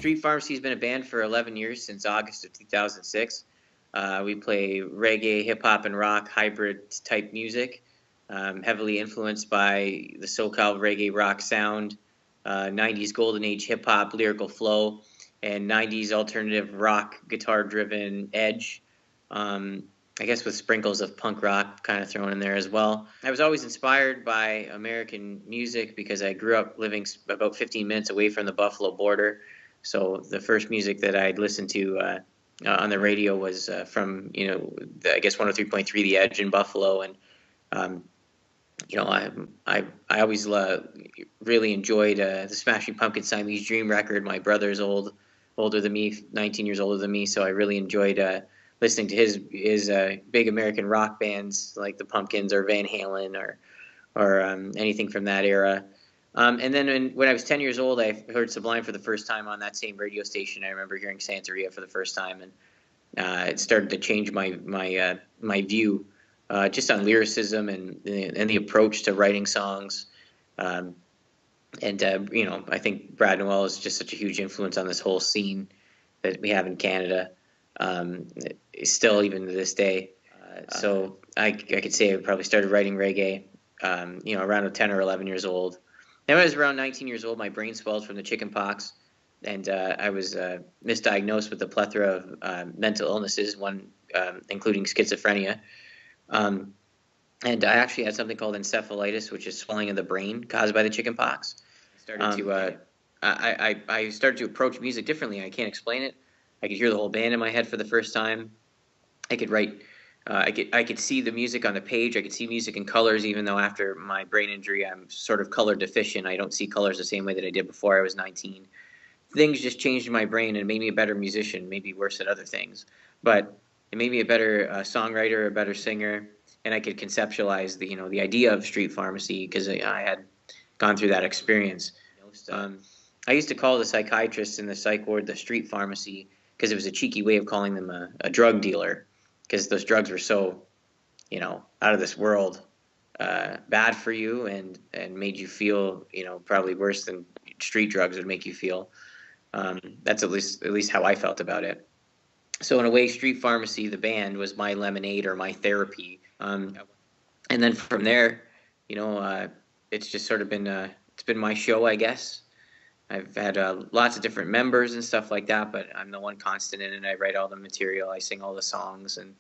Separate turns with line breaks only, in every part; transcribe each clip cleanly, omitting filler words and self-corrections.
Street Pharmacy's been a band for 11 years, since August of 2006. We play reggae, hip-hop, and rock hybrid type music, heavily influenced by the SoCal reggae rock sound, 90s golden age hip-hop lyrical flow, and 90s alternative rock guitar-driven edge. I guess with sprinkles of punk rock kind of thrown in there as well. I was always inspired by American music because I grew up living about 15 minutes away from the Buffalo border. So the first music that I'd listened to on the radio was from, I guess 103.3 The Edge in Buffalo. And, I always really enjoyed the Smashing Pumpkins Siamese Dream record. My brother's older than me, 19 years older than me, so I really enjoyed listening to his big American rock bands like the Pumpkins or Van Halen or anything from that era. And then when I was 10 years old, I heard Sublime for the first time on that same radio station. I remember hearing Santeria for the first time, and it started to change my view just on lyricism and the approach to writing songs. I think Brad Noel is just such a huge influence on this whole scene that we have in Canada. Still even to this day. So I could say I probably started writing reggae, around 10 or 11 years old. Then when I was around 19 years old, my brain swelled from the chicken pox, and I was misdiagnosed with a plethora of mental illnesses, one including schizophrenia. And I actually had something called encephalitis, which is swelling of the brain caused by the chicken pox. I started to approach music differently. I can't explain it. I could hear the whole band in my head for the first time. I could write. I could see the music on the page. I could see music in colors, even though after my brain injury, I'm sort of color deficient. I don't see colors the same way that I did before I was 19. Things just changed in my brain and made me a better musician, maybe worse at other things. But it made me a better songwriter, a better singer, and I could conceptualize the idea of street pharmacy because I had gone through that experience. I used to call the psychiatrists in the psych ward the street pharmacy, because it was a cheeky way of calling them a drug dealer, because those drugs were so, out of this world, bad for you and made you feel, probably worse than street drugs would make you feel. That's at least how I felt about it. So in a way, Street Pharmacy, the band, was my lemonade or my therapy. And then from there, it's just sort of been it's been my show, I guess. I've had lots of different members and stuff like that, but I'm the one constant in it. I write all the material, I sing all the songs, and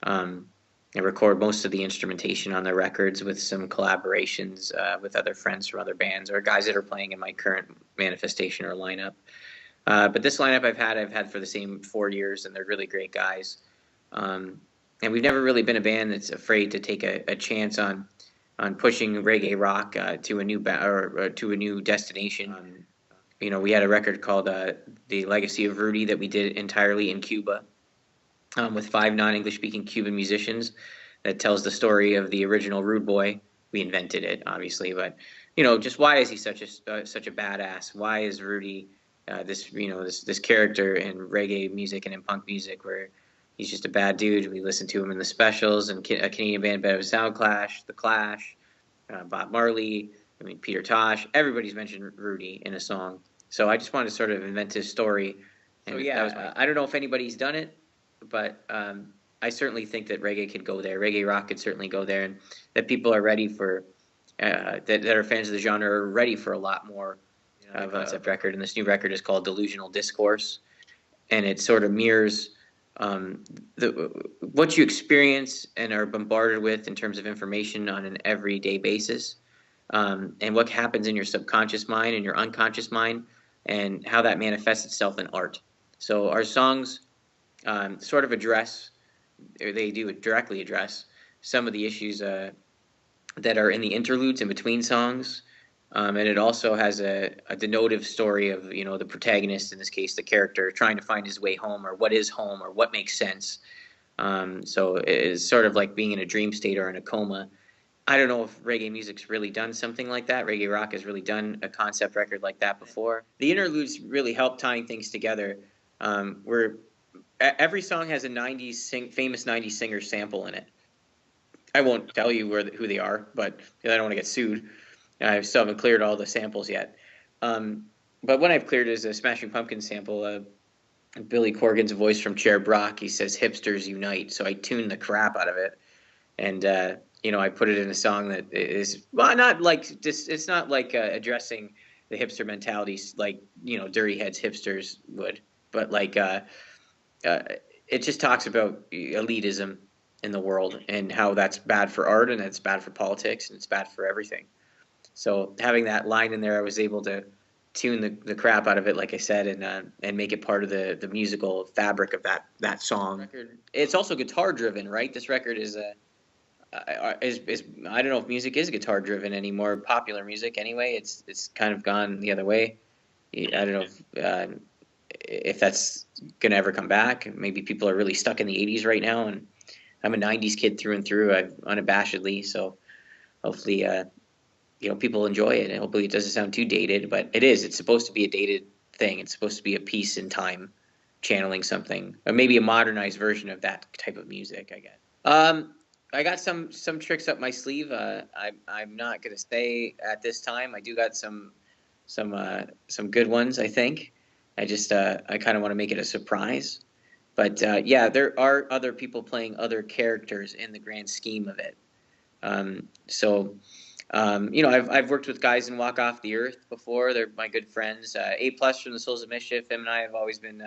I record most of the instrumentation on the records with some collaborations with other friends from other bands or guys that are playing in my current manifestation or lineup. But this lineup I've had for the same 4 years, and they're really great guys. And we've never really been a band that's afraid to take a chance on pushing reggae rock to a new to a new destination. We had a record called The Legacy of Rudy that we did entirely in Cuba with 5 non-English speaking Cuban musicians that tells the story of the original Rude Boy. We invented it, obviously, but just why is he such a badass? Why is Rudy this character in reggae music and in punk music where he's just a bad dude? We listened to him in the Specials and a Canadian band, Bed of Sound Clash, The Clash, Bob Marley. Peter Tosh, everybody's mentioned Rudy in a song. So I just wanted to sort of invent his story. And I don't know if anybody's done it, but I certainly think that reggae could go there. Reggae rock could certainly go there, and that people are ready for, that are fans of the genre are ready for a lot more of a concept record. And this new record is called Delusional Discourse, and it sort of mirrors what you experience and are bombarded with in terms of information on an everyday basis. And what happens in your subconscious mind and your unconscious mind, and how that manifests itself in art. So our songs sort of directly address some of the issues that are in the interludes in between songs. And it also has a denotative story of, the protagonist, in this case, the character, trying to find his way home, or what is home, or what makes sense. So it's sort of like being in a dream state or in a coma. I don't know if reggae music's really done something like that. Reggae rock has really done a concept record like that before. The interludes really help tying things together. Where every song has a famous 90s singer sample in it. I won't tell you who they are, but I don't want to get sued. I still haven't cleared all the samples yet. But But one I've cleared is a Smashing Pumpkins sample. Billy Corgan's voice from Chair Brock. He says "hipsters unite," so I tuned the crap out of it, and I put it in a song that is, well, not like just, it's not like addressing the hipster mentalities like Dirty Heads hipsters would, but like uh, it just talks about elitism in the world and how that's bad for art and it's bad for politics and it's bad for everything. So having that line in there, I was able to tune the crap out of it, like I said, and make it part of the musical fabric of that song. It's also guitar driven, right? This record is I don't know if music is guitar driven anymore. Popular music, anyway, it's kind of gone the other way. I don't know if that's gonna ever come back. Maybe people are really stuck in the '80s right now, and I'm a '90s kid through and through, unabashedly. So hopefully, people enjoy it, and hopefully it doesn't sound too dated. But it is. It's supposed to be a dated thing. It's supposed to be a piece in time, channeling something, or maybe a modernized version of that type of music, I guess. I got some tricks up my sleeve. I'm not gonna say at this time. I do got some good ones, I think. I kind of want to make it a surprise. But yeah, there are other people playing other characters in the grand scheme of it. I've worked with guys in Walk Off the Earth before. They're my good friends. A Plus from the Souls of Mischief. Him and I have always been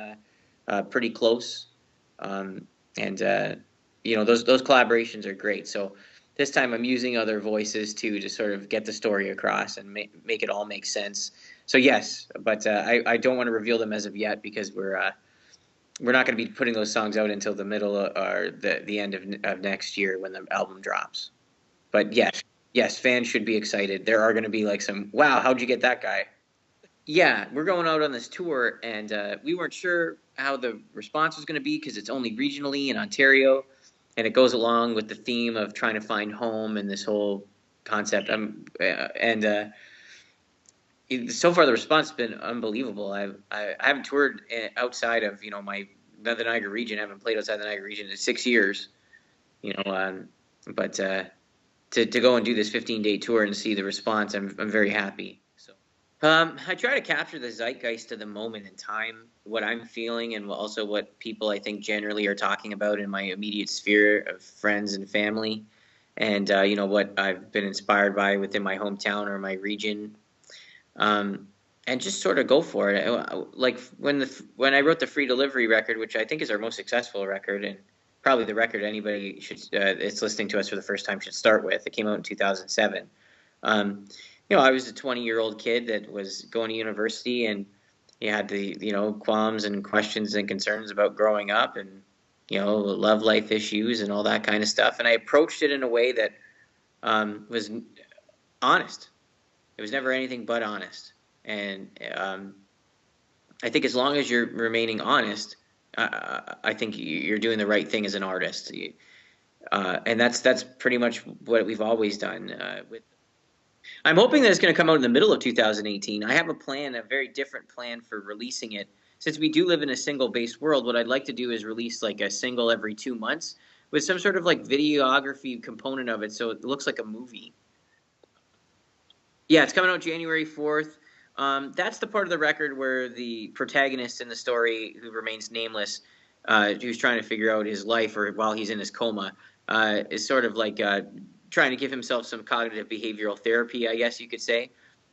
pretty close. And those collaborations are great. So this time I'm using other voices too to sort of get the story across and make it all make sense. So yes, but I don't want to reveal them as of yet because we're not going to be putting those songs out until the middle or the end of next year when the album drops. But yes, fans should be excited. There are going to be like some, wow, how'd you get that guy? Yeah, we're going out on this tour, and we weren't sure how the response was going to be because it's only regionally in Ontario, and it goes along with the theme of trying to find home and this whole concept. So far the response has been unbelievable. I haven't toured outside of the Niagara region. I haven't played outside the Niagara region in 6 years. But to go and do this 15-day tour and see the response, I'm very happy. So I try to capture the zeitgeist of the moment in time, what I'm feeling, and also what people I think generally are talking about in my immediate sphere of friends and family, and what I've been inspired by within my hometown or my region. And just sort of go for it. Like when I wrote the Free Delivery record, which I think is our most successful record, and probably the record anybody should that's listening to us for the first time should start with. It came out in 2007. I was a 20-year-old kid that was going to university, and you had the qualms and questions and concerns about growing up, and love life issues and all that kind of stuff. And I approached it in a way that was honest. It was never anything but honest. And I think as long as you're remaining honest, I think you're doing the right thing as an artist. And that's pretty much what we've always done. I'm hoping that it's going to come out in the middle of 2018. I have a very different plan for releasing it. Since we do live in a single-based world, what I'd like to do is release like a single every 2 months with some sort of like videography component of it, so it looks like a movie. Yeah, it's coming out January 4th. That's the part of the record where the protagonist in the story, who remains nameless, who's trying to figure out his life or while he's in his coma, is sort of like trying to give himself some cognitive behavioral therapy, I guess you could say.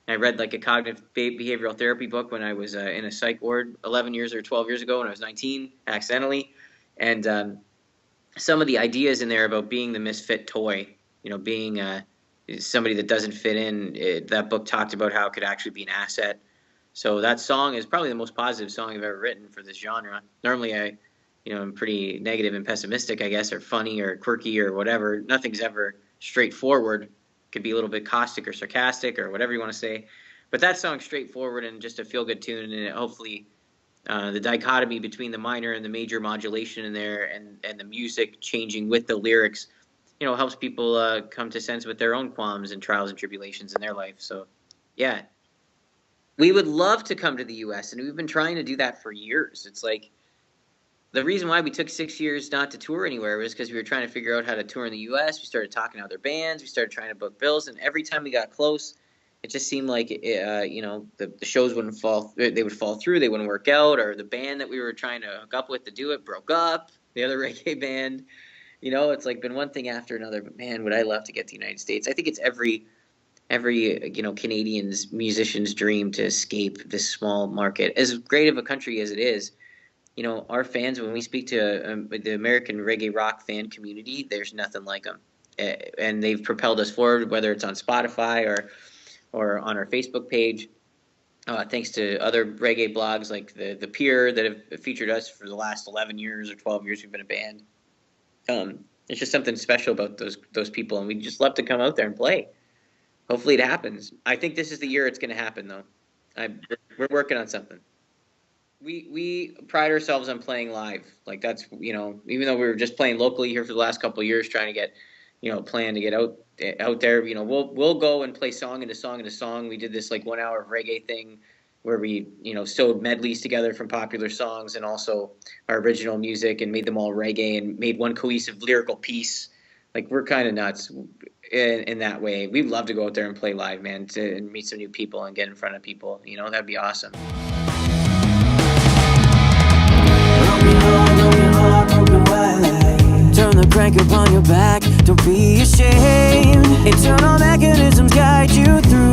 I read like a cognitive behavioral therapy book when I was in a psych ward 11 years or 12 years ago when I was 19, accidentally. And some of the ideas in there about being the misfit toy, being somebody that doesn't fit in, that book talked about how it could actually be an asset. So that song is probably the most positive song I've ever written for this genre. Normally I'm pretty negative and pessimistic, I guess, or funny or quirky or whatever. Nothing's ever straightforward. It could be a little bit caustic or sarcastic or whatever you want to say. But that song's straightforward and just a feel-good tune, and hopefully the dichotomy between the minor and the major modulation in there and the music changing with the lyrics, helps people come to sense with their own qualms and trials and tribulations in their life. So, yeah. We would love to come to the U.S., and we've been trying to do that for years. It's like the reason why we took 6 years not to tour anywhere was because we were trying to figure out how to tour in the U.S. We started talking to other bands. We started trying to book bills, and every time we got close, It just seemed like the shows wouldn't fall. They would fall through. They wouldn't work out, or the band that we were trying to hook up with to do it broke up. The other reggae band, it's like been one thing after another. But man, would I love to get to the United States. I think it's every Canadian's musician's dream to escape this small market. As great of a country as it is, our fans, when we speak to the American reggae rock fan community, there's nothing like them, and they've propelled us forward, whether it's on Spotify or on our Facebook page. Thanks to other reggae blogs like the Pier that have featured us for the last 11 years or 12 years we've been a band. It's just something special about those people, and we just love to come out there and play. Hopefully it happens. I think this is the year it's going to happen, though. We're working on something. We pride ourselves on playing live. Like that's even though we were just playing locally here for the last couple of years, trying to get plan to get out there. We'll go and play song into song into song. We did this like 1 hour of reggae thing where we sewed medleys together from popular songs and also our original music and made them all reggae and made one cohesive lyrical piece. Like we're kind of nuts in that way. We'd love to go out there and play live, man, and meet some new people and get in front of people. That'd be awesome.
Turn the crank up on your back, don't be ashamed. Internal mechanisms guide you through